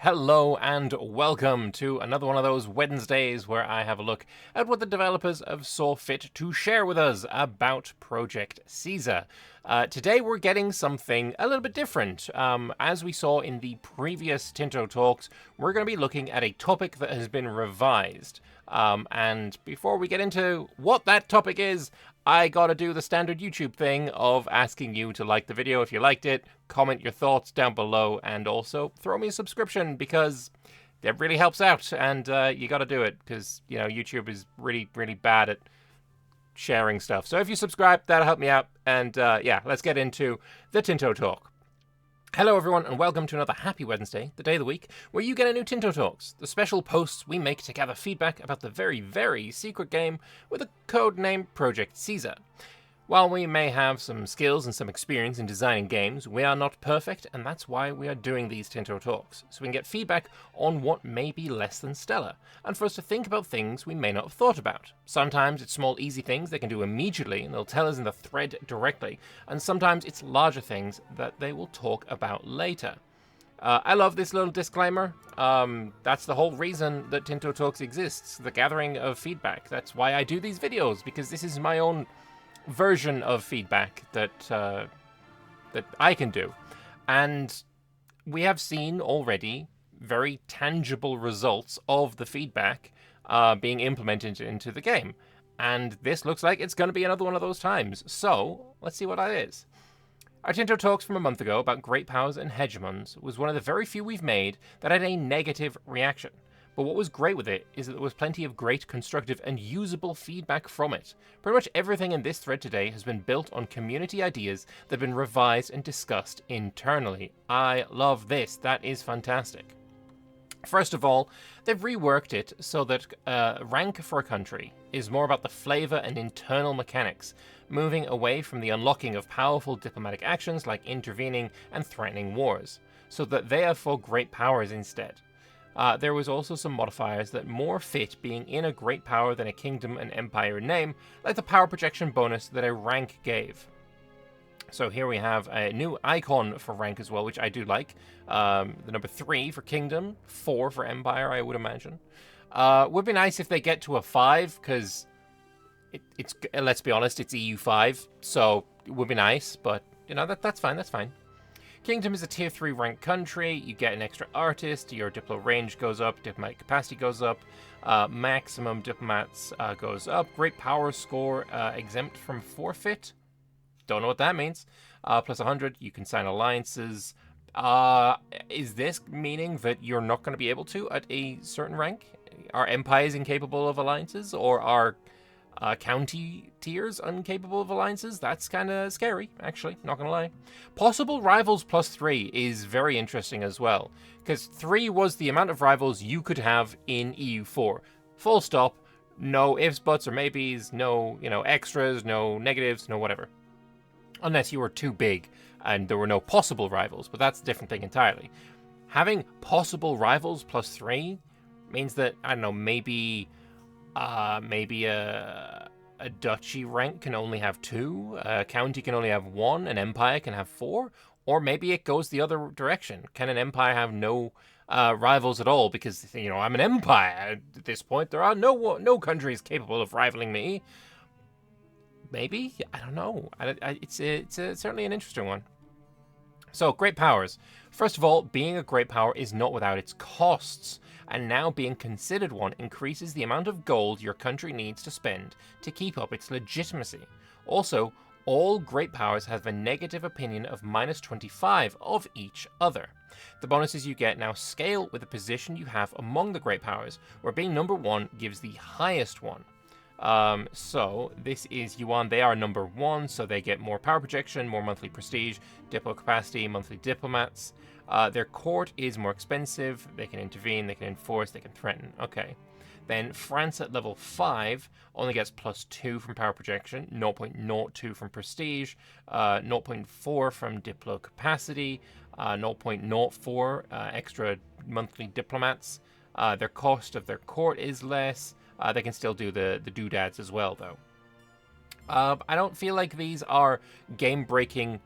Hello and welcome to another one of those Wednesdays where I have a look at what the developers have saw fit to share with us about Project Caesar. Today we're getting something a little bit different. As we saw in the previous Tinto talks, we're going to be looking at a topic that has been revised. And before we get into what that topic is, I gotta do the standard YouTube thing of asking you to like the video if you liked it, comment your thoughts down below, and also throw me a subscription because it really helps out, and you gotta do it because, you know, YouTube is really bad at sharing stuff. So if you subscribe, that'll help me out, and yeah, let's get into the Tinto talk. Hello everyone and welcome to another Happy Wednesday, the day of the week, where you get a new Tinto Talks, the special posts we make to gather feedback about the very secret game with a code name Project Caesar. While we may have some skills and some experience in designing games, we are not perfect, and that's why we are doing these Tinto Talks, so we can get feedback on what may be less than stellar, and for us to think about things we may not have thought about. Sometimes it's small easy things they can do immediately and they'll tell us in the thread directly, and sometimes it's larger things that they will talk about later. I love this little disclaimer. That's the whole reason that Tinto Talks exists, the gathering of feedback. That's why I do these videos, because this is my own version of feedback that I can do, and we have seen already very tangible results of the feedback being implemented into the game, and this looks like it's going to be another one of those times. So let's see what that is. Our Tinto Talks from a month ago about Great Powers and Hegemons was one of the very few we've made that had a negative reaction. But what was great with it is that there was plenty of great, constructive, and usable feedback from it. Pretty much everything in this thread today has been built on community ideas that have been revised and discussed internally. I love this. That is fantastic. First of all, they've reworked it so that rank for a country is more about the flavor and internal mechanics, moving away from the unlocking of powerful diplomatic actions like intervening and threatening wars, so that they are for great powers instead. There was also some modifiers that more fit being in a great power than a kingdom and empire name, like the power projection bonus that a rank gave. So here we have a new icon for rank as well, which I do like. The number 3 for kingdom, 4 for empire, I would imagine. Would be nice if they get to a 5, because it's let's be honest, it's EU5, so it would be nice, but you know, that's fine, that's fine. Kingdom is a tier 3 ranked country. You get an extra artist, your diplo range goes up, diplomatic capacity goes up, maximum diplomats goes up, great power score exempt from forfeit. Don't know what that means. Plus 100, you can sign alliances. Is this meaning that you're not going to be able to at a certain rank? Are empires incapable of alliances, or are county tiers incapable of alliances? That's kind of scary, actually, not gonna lie. Possible rivals plus 3 is very interesting as well, because 3 was the amount of rivals you could have in EU4. Full stop, no ifs, buts, or maybes, no, extras, no negatives, no whatever. Unless you were too big and there were no possible rivals, but that's a different thing entirely. Having possible rivals plus 3 means that, I don't know, maybe a duchy rank can only have 2, a county can only have 1, an empire can have 4, or maybe it goes the other direction. Can an empire have no rivals at all? Because, I'm an empire at this point. There are no countries capable of rivaling me. Maybe? I don't know. It's certainly an interesting one. So, great powers. First of all, being a great power is not without its costs, and now being considered one increases the amount of gold your country needs to spend to keep up its legitimacy. Also, all great powers have a negative opinion of minus 25 of each other. The bonuses you get now scale with the position you have among the great powers, where being number 1 gives the highest one. So this is Yuan. They are number 1, so they get more power projection, more monthly prestige, diplo capacity, monthly diplomats. Their court is more expensive. They can intervene, they can enforce, they can threaten. Okay. Then France at level 5 only gets plus 2 from power projection, 0.02 from prestige, 0.4 from diplo capacity, 0.04 extra monthly diplomats. Their cost of their court is less. They can still do the doodads as well, though. I don't feel like these are game-breaking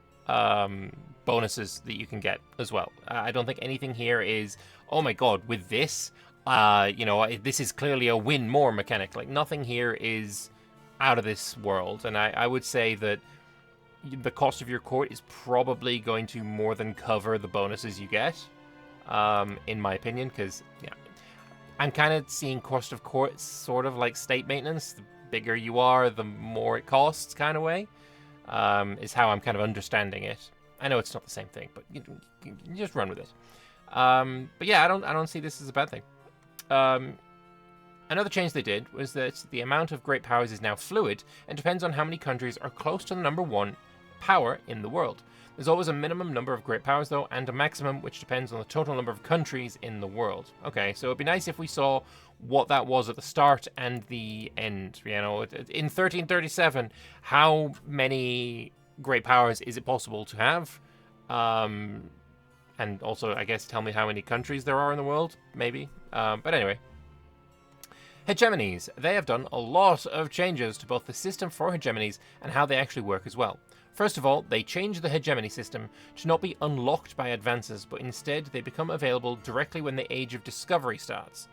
bonuses that you can get as well. I don't think anything here is, oh my god, with this, this is clearly a win more mechanic. Like, nothing here is out of this world, and I would say that the cost of your court is probably going to more than cover the bonuses you get, in my opinion, because I'm kind of seeing cost of court sort of like state maintenance. The bigger you are, the more it costs, kind of way, is how I'm kind of understanding it. I know it's not the same thing, but you just run with it. But yeah, I don't see this as a bad thing. Another change they did was that the amount of great powers is now fluid and depends on how many countries are close to the number 1 power in the world. There's always a minimum number of great powers, though, and a maximum, which depends on the total number of countries in the world. Okay, so it'd be nice if we saw what that was at the start and the end. In 1337, how many great powers is it possible to have? And also, I guess, tell me how many countries there are in the world, maybe. But anyway. Hegemonies. They have done a lot of changes to both the system for hegemonies and how they actually work as well. First of all, they changed the hegemony system to not be unlocked by advances, but instead they become available directly when the Age of Discovery starts.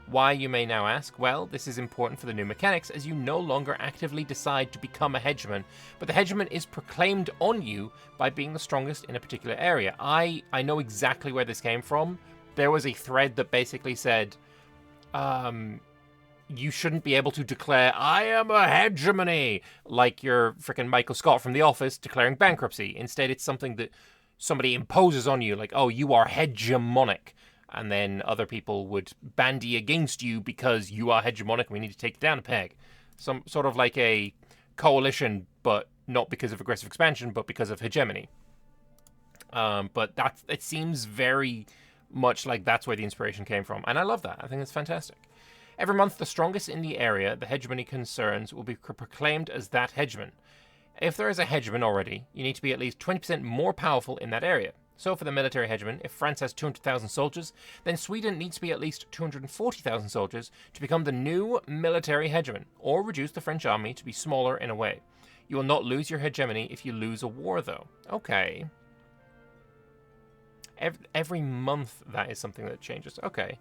Why, you may now ask? Well, this is important for the new mechanics, as you no longer actively decide to become a hegemon, but the hegemon is proclaimed on you by being the strongest in a particular area. I know exactly where this came from. There was a thread that basically said, you shouldn't be able to declare, I am a hegemony, like you're freaking Michael Scott from The Office declaring bankruptcy. Instead, it's something that somebody imposes on you, like, oh, you are hegemonic. And then other people would bandy against you because you are hegemonic and we need to take you down a peg. Some sort of like a coalition, but not because of aggressive expansion, but because of hegemony. But it seems very much like that's where the inspiration came from. And I love that. I think it's fantastic. Every month, the strongest in the area the hegemony concerns will be proclaimed as that hegemon. If there is a hegemon already, you need to be at least 20% more powerful in that area. So for the military hegemon, if France has 200,000 soldiers, then Sweden needs to be at least 240,000 soldiers to become the new military hegemon, or reduce the French army to be smaller in a way. You will not lose your hegemony if you lose a war, though. Okay. Every month, that is something that changes. Okay.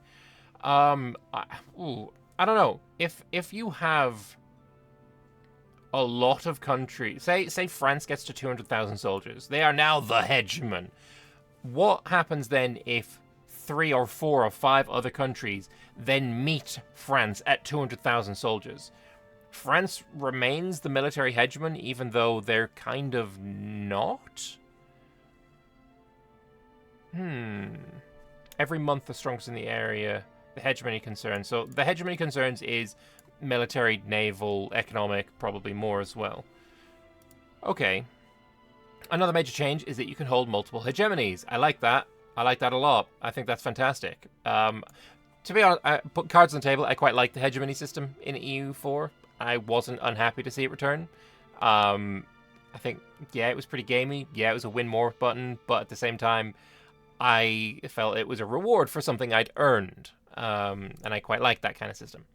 I don't know. If you have a lot of countries, say France gets to 200,000 soldiers, they are now the hegemon. What happens then if 3 or 4 or 5 other countries then meet France at 200,000 soldiers? France remains the military hegemon even though they're kind of not? Every month the strongest in the area, the hegemony concerns. So the hegemony concerns is military, naval, economic, probably more as well. Okay. Another major change is that you can hold multiple hegemonies. I like that. I like that a lot. I think that's fantastic. To be honest, I put cards on the table. I quite like the hegemony system in EU4. I wasn't unhappy to see it return. I think, yeah, it was pretty gamey. Yeah, it was a win more button, but at the same time, I felt it was a reward for something I'd earned. And I quite like that kind of system.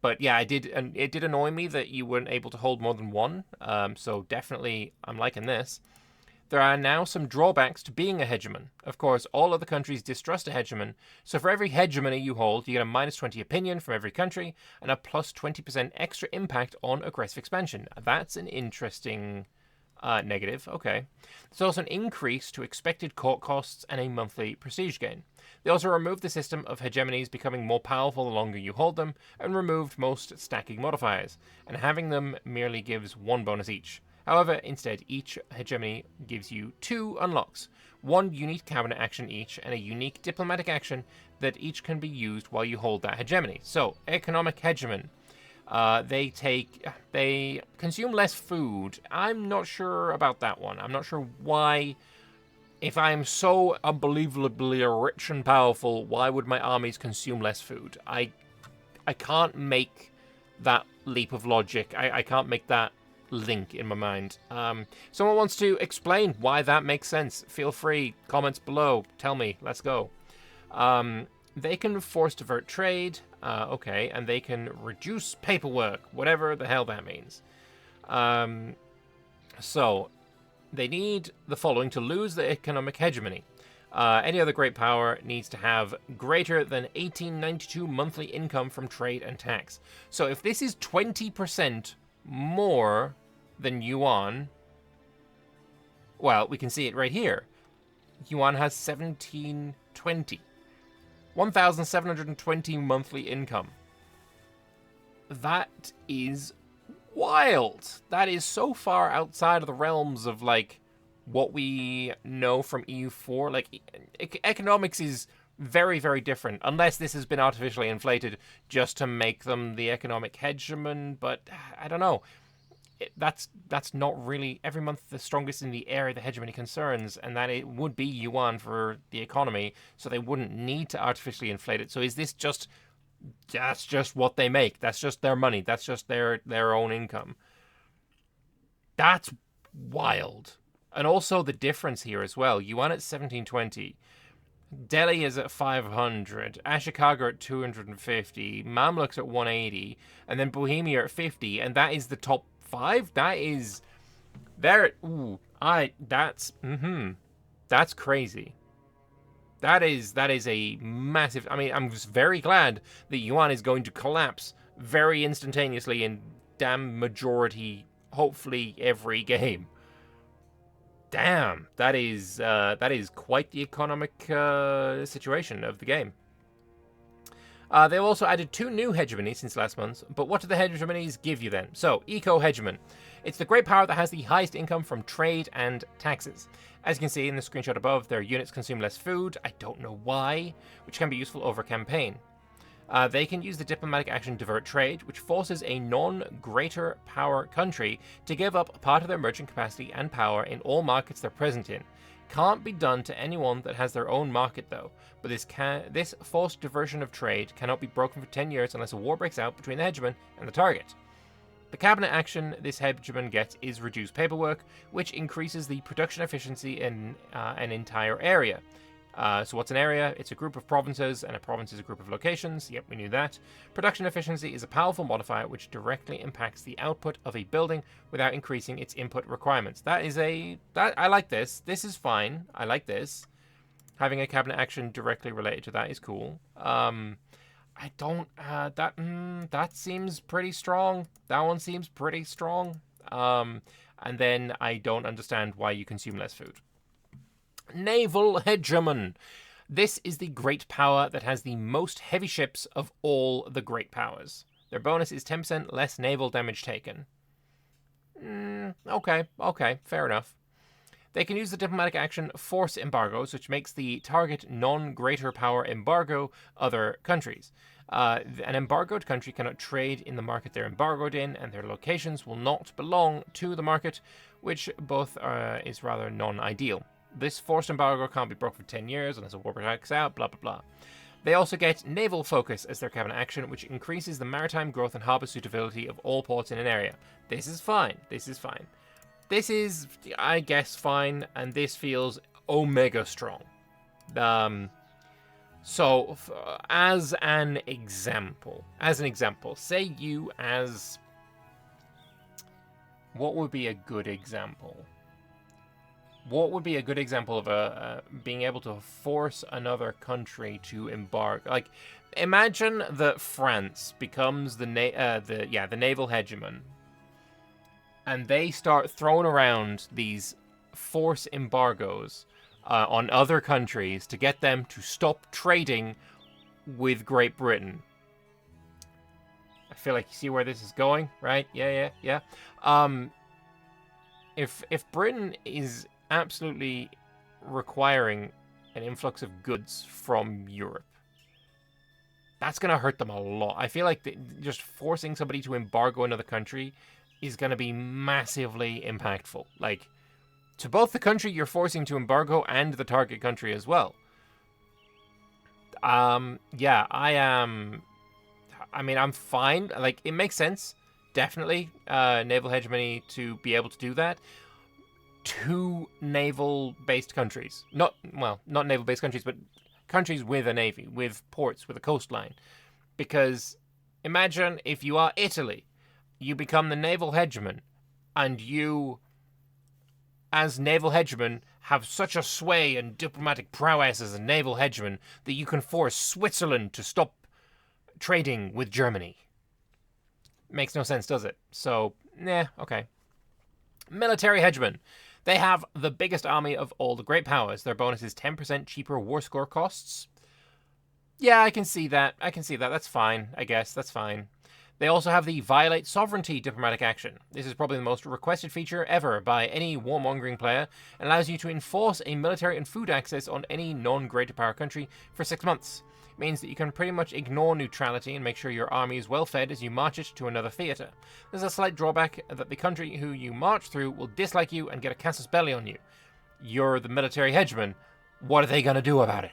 But yeah, it did annoy me that you weren't able to hold more than one. So definitely, I'm liking this. There are now some drawbacks to being a hegemon. Of course, all other countries distrust a hegemon, so for every hegemony you hold, you get a minus 20 opinion from every country, and a plus 20% extra impact on aggressive expansion. That's an interesting negative. Okay. There's also an increase to expected court costs and a monthly prestige gain. They also removed the system of hegemonies becoming more powerful the longer you hold them, and removed most stacking modifiers, and having them merely gives 1 bonus each. However, instead, each hegemony gives you 2 unlocks, 1 unique cabinet action each, and a unique diplomatic action that each can be used while you hold that hegemony. So, economic hegemon. They consume less food. I'm not sure about that one. I'm not sure why. If I'm so unbelievably rich and powerful, why would my armies consume less food? I can't make that leap of logic. I can't make that link in my mind. Someone wants to explain why that makes sense. Feel free. Comments below. Tell me. Let's go. They can force divert trade. Okay. And they can reduce paperwork. Whatever the hell that means. So, they need the following to lose the economic hegemony. Any other great power needs to have greater than 1892 monthly income from trade and tax. So if this is 20% more than yuan, well, we can see it right here. Yuan has 1720. 1,720 monthly income. That is wild. That is so far outside of the realms of, like, what we know from EU4. Like, economics is very, very different, unless this has been artificially inflated just to make them the economic hegemon, but I don't know. That's not really every month the strongest in the area the hegemony concerns, and that it would be yuan for the economy, so they wouldn't need to artificially inflate it. So is this just that's just what they make? That's just their money. That's just their own income. That's wild. And also the difference here as well. Yuan at 1720. Delhi is at 500. Ashikaga at 250. Mamluks at 180. And then Bohemia at 50. And that is the top 5? That is... There... Ooh. That's crazy. That is a massive... I mean, I'm just very glad that yuan is going to collapse very instantaneously in damn majority, hopefully, every game. Damn, that is quite the economic situation of the game. They've also added 2 new hegemonies since last month, but what do the hegemonies give you then? So, Eco-Hegemon. It's the great power that has the highest income from trade and taxes. As you can see in the screenshot above, their units consume less food, I don't know why, which can be useful over campaign. They can use the diplomatic action Divert Trade, which forces a non-greater power country to give up a part of their merchant capacity and power in all markets they're present in. Can't be done to anyone that has their own market though, but this forced diversion of trade cannot be broken for 10 years unless a war breaks out between the hegemon and the target. The cabinet action this hegemon gets is reduced paperwork, which increases the production efficiency in an entire area. So what's an area? It's a group of provinces, and a province is a group of locations. Yep, we knew that. Production efficiency is a powerful modifier which directly impacts the output of a building without increasing its input requirements. I like this. This is fine. I like this. Having a cabinet action directly related to that is cool. That seems pretty strong. That one seems pretty strong. And then I don't understand why you consume less food. Naval Hegemon. This is the great power that has the most heavy ships of all the great powers. Their bonus is 10% less naval damage taken. Okay, fair enough. They can use the diplomatic action Force Embargoes, which makes the target non-greater power embargo other countries. An embargoed country cannot trade in the market they're embargoed in, and their locations will not belong to the market, which both is rather non-ideal. This forced embargo can't be broken for 10 years unless a war breaks out, blah blah blah. They also get naval focus as their cabinet action, which increases the maritime growth and harbour suitability of all ports in an area. This is fine. This is, I guess, fine, and this feels omega strong. So, as an example, say you as... What would be a good example? What would be a good example of being able to force another country to embargo? Like, imagine that France becomes the naval hegemon, and they start throwing around these force embargoes on other countries to get them to stop trading with Great Britain. I feel like you see where this is going, right? Yeah. If Britain is absolutely requiring an influx of goods from Europe, that's going to hurt them a lot. I feel like just forcing somebody to embargo another country is going to be massively impactful. Like, to both the country you're forcing to embargo and the target country as well. I'm fine. Like, it makes sense. Definitely, naval hegemony to be able to do that. 2 naval-based countries. Not naval-based countries, but countries with a navy, with ports, with a coastline. Because imagine if you are Italy, you become the naval hegemon, and you as naval hegemon, have such a sway and diplomatic prowess as a naval hegemon that you can force Switzerland to stop trading with Germany. Makes no sense, does it? So, okay. Military hegemon. They have the biggest army of all the great powers. Their bonus is 10% cheaper war score costs. Yeah, I can see that. That's fine, I guess. That's fine. They also have the Violate Sovereignty diplomatic action. This is probably the most requested feature ever by any warmongering player, and allows you to enforce a military and food access on any non-greater power country for 6 months. It means that you can pretty much ignore neutrality and make sure your army is well fed as you march it to another theatre. There's a slight drawback that the country who you march through will dislike you and get a casus belli on you. You're the military hegemon. What are they going to do about it?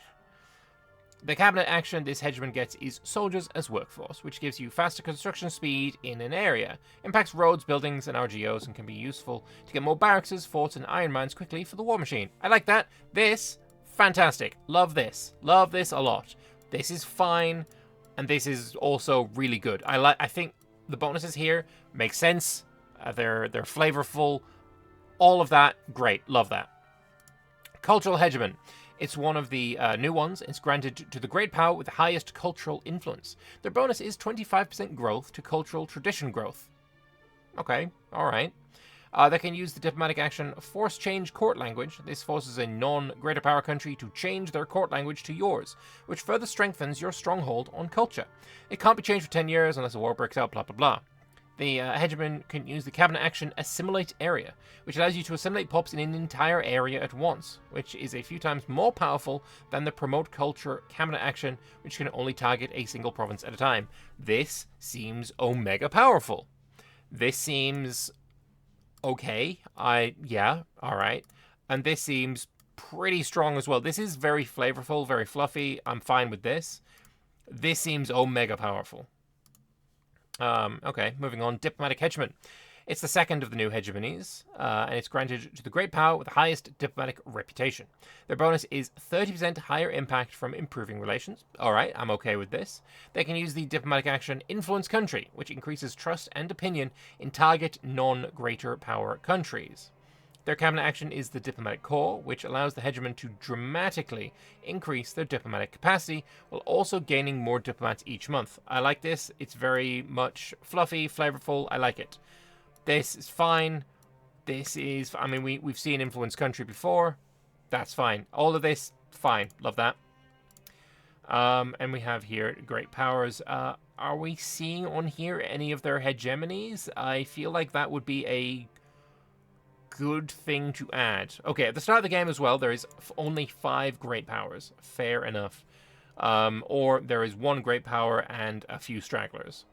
The cabinet action this hegemon gets is Soldiers as Workforce, which gives you faster construction speed in an area, impacts roads, buildings, and RGOs, and can be useful to get more barracks, forts, and iron mines quickly for the war machine. I like that. This, fantastic. Love this. Love this a lot. This is fine, and this is also really good. I think the bonuses here make sense. They're flavorful. All of that, great. Love that. Cultural hegemon. It's one of the new ones. It's granted to the great power with the highest cultural influence. Their bonus is 25% growth to cultural tradition growth. Okay, alright. They can use the diplomatic action Force Change Court Language. This forces a non-greater power country to change their court language to yours, which further strengthens your stronghold on culture. It can't be changed for 10 years unless a war breaks out, blah blah blah. The hegemon can use the cabinet action Assimilate Area, which allows you to assimilate pops in an entire area at once, which is a few times more powerful than the Promote Culture cabinet action, which can only target a single province at a time. This seems omega powerful. This seems okay. Yeah, alright. And this seems pretty strong as well. This is very flavorful, very fluffy. I'm fine with this. This seems omega powerful. Okay, moving on. Diplomatic hegemon. It's the second of the new hegemonies, and it's granted to the great power with the highest diplomatic reputation. Their bonus is 30% higher impact from improving relations. Alright, I'm okay with this. They can use the diplomatic action Influence Country, which increases trust and opinion in target non-greater power countries. Their cabinet action is the Diplomatic Core, which allows the hegemon to dramatically increase their diplomatic capacity, while also gaining more diplomats each month. I like this. It's very much fluffy, flavorful. I like it. This is fine. This is... I mean, we've seen Influence Country before. That's fine. All of this, fine. Love that. And we have here Great Powers. Are we seeing on here any of their hegemonies? I feel like that would be a good thing to add. Okay, at the start of the game as well, there is only 5 great powers. Fair enough. Or there is 1 great power and a few stragglers.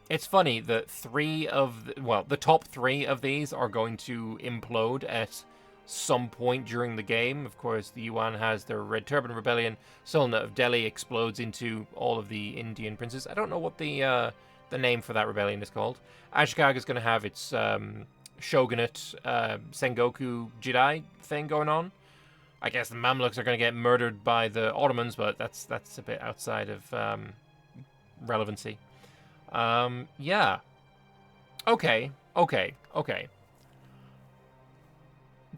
It's funny that the top 3 of these are going to implode at some point during the game. Of course, the Yuan has their Red Turban Rebellion. Sultanate of Delhi explodes into all of the Indian princes. I don't know what the name for that rebellion is called. Ashikaga is going to have its shogunate Sengoku Jidai thing going on. I guess the Mamluks are going to get murdered by the Ottomans, but that's a bit outside of relevancy. Yeah. Okay.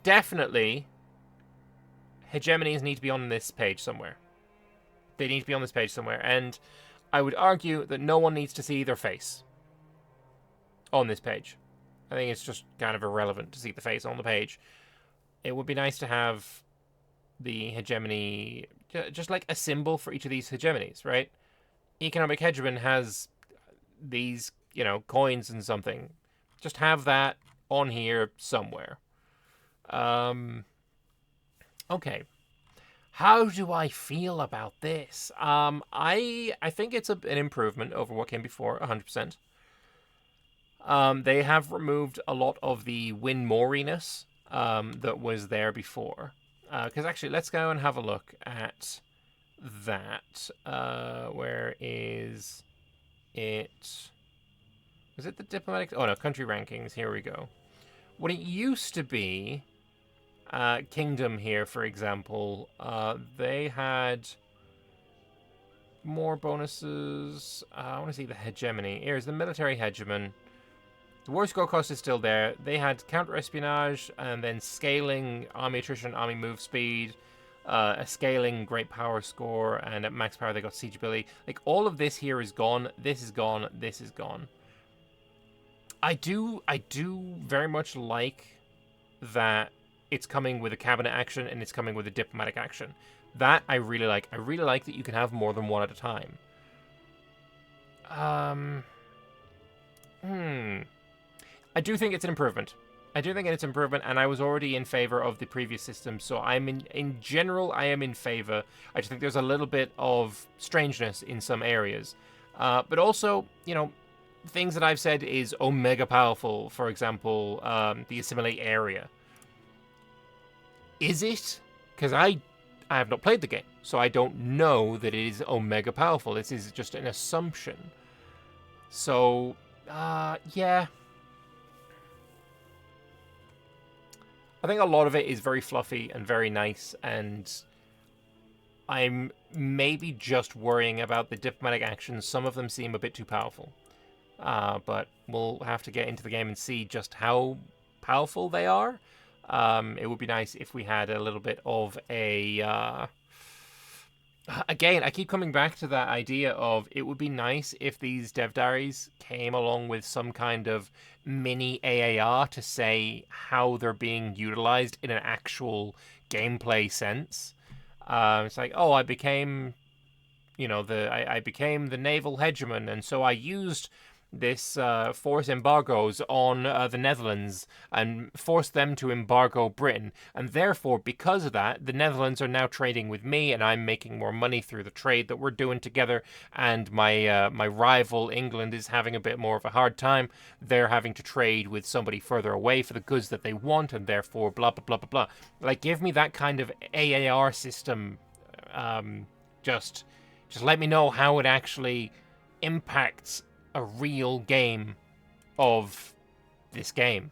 Definitely, hegemonies need to be on this page somewhere. They need to be on this page somewhere, and I would argue that no one needs to see their face on this page. I think it's just kind of irrelevant to see the face on the page. It would be nice to have the hegemony, just like a symbol for each of these hegemonies, right? Economic hegemon has these, coins and something. Just have that on here somewhere. Okay. How do I feel about this? I think it's an improvement over what came before, 100%. They have removed a lot of the win-more-iness that was there before. Because actually, let's go and have a look at that. Where is it? Was it the diplomatic? Oh no, country rankings. Here we go. What it used to be, Kingdom here, for example, they had more bonuses. I want to see the hegemony. Here's the military hegemon. The war score cost is still there. They had counter-espionage, and then scaling army attrition, army move speed, a scaling great power score, and at max power they got siege ability. Like, all of this here is gone. This is gone. This is gone. I do very much like that it's coming with a cabinet action and it's coming with a diplomatic action. That I really like. I really like that you can have more than one at a time. I do think it's an improvement. I do think it's an improvement, and I was already in favor of the previous system, so I'm in general, I am in favor. I just think there's a little bit of strangeness in some areas. But also, you know, things that I've said is omega powerful, for example, the assimilate area. Is it? Because I have not played the game, so I don't know that it is omega powerful. This is just an assumption. So, yeah. I think a lot of it is very fluffy and very nice, and I'm maybe just worrying about the diplomatic actions. Some of them seem a bit too powerful. But we'll have to get into the game and see just how powerful they are. It would be nice if we had a little bit of a... Again, I keep coming back to that idea of it would be nice if these dev diaries came along with some kind of mini AAR to say how they're being utilized in an actual gameplay sense. It's like, oh, I became, you know, I became the naval hegemon, and so I used this force embargoes on the Netherlands and forced them to embargo Britain, and therefore, because of that, the Netherlands are now trading with me, and I'm making more money through the trade that we're doing together, and my my rival England is having a bit more of a hard time. They're having to trade with somebody further away for the goods that they want, and therefore blah blah blah blah blah. Like, give me that kind of AAR system. Just let me know how it actually impacts a real game of this game.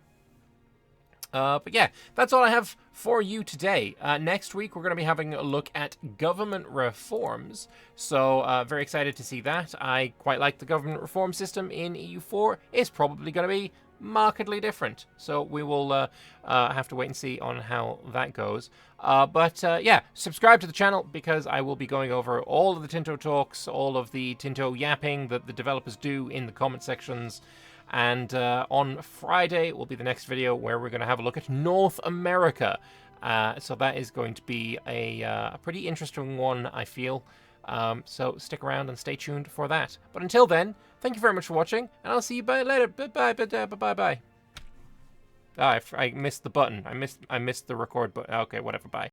But yeah, that's all I have for you today. Next week, we're going to be having a look at government reforms. So very excited to see that. I quite like the government reform system in EU4. It's probably going to be markedly different. So we will have to wait and see on how that goes. But yeah, subscribe to the channel because I will be going over all of the Tinto talks, all of the Tinto yapping that the developers do in the comment sections. And on Friday will be the next video where we're going to have a look at North America. So that is going to be a pretty interesting one, I feel. So stick around and stay tuned for that. But until then, thank you very much for watching, and I'll see you later. Bye. Oh, I missed the button. I missed the record button. Okay, whatever. Bye.